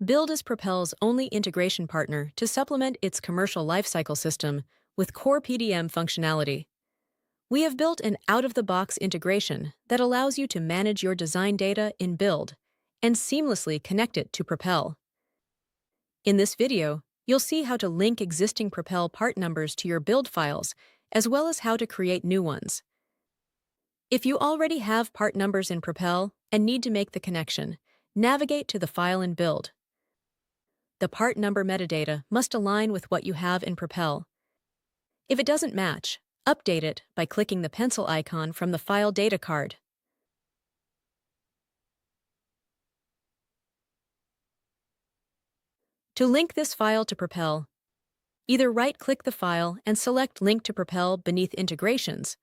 Bild is Propel's only integration partner to supplement its commercial lifecycle system with core PDM functionality. We have built an out-of-the-box integration that allows you to manage your design data in Bild and seamlessly connect it to Propel. In this video, you'll see how to link existing Propel part numbers to your Bild files, as well as how to create new ones. If you already have part numbers in Propel and need to make the connection, navigate to the file in Bild. The part number metadata must align with what you have in Propel. If it doesn't match, update it by clicking the pencil icon from the file data card. To link this file to Propel, either right-click the file and select Link to Propel beneath Integrations,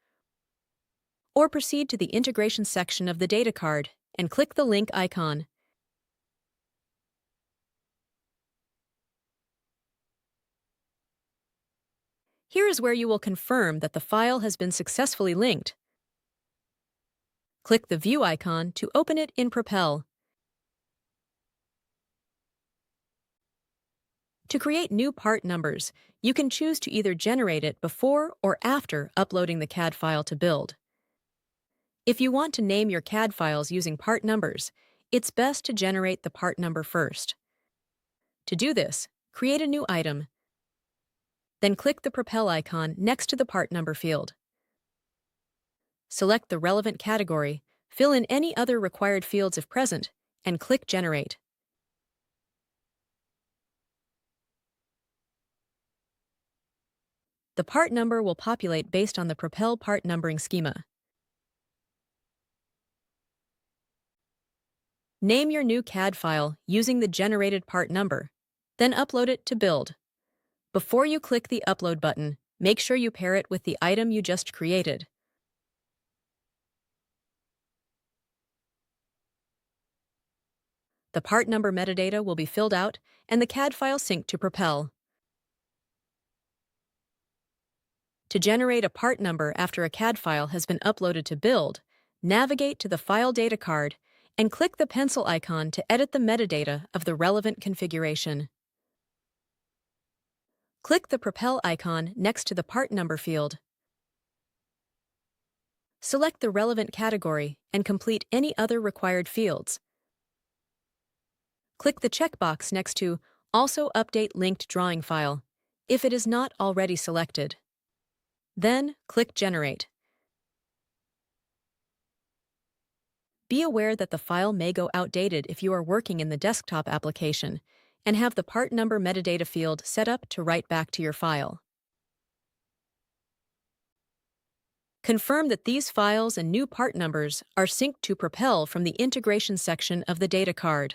or proceed to the Integration section of the data card and click the link icon. Here is where you will confirm that the file has been successfully linked. Click the View icon to open it in Propel. To create new part numbers, you can choose to either generate it before or after uploading the CAD file to Bild. If you want to name your CAD files using part numbers, it's best to generate the part number first. To do this, create a new item, then click the Propel icon next to the part number field. Select the relevant category, fill in any other required fields if present, and click Generate. The part number will populate based on the Propel part numbering schema. Name your new CAD file using the generated part number, then upload it to Bild. Before you click the Upload button, make sure you pair it with the item you just created. The part number metadata will be filled out and the CAD file synced to Propel. To generate a part number after a CAD file has been uploaded to Bild, navigate to the File Data card and click the pencil icon to edit the metadata of the relevant configuration. Click the Propel icon next to the part number field. Select the relevant category and complete any other required fields. Click the checkbox next to Also Update Linked Drawing File if it is not already selected. Then click Generate. Be aware that the file may go outdated if you are working in the desktop application and have the part number metadata field set up to write back to your file. Confirm that these files and new part numbers are synced to Propel from the Integration section of the data card.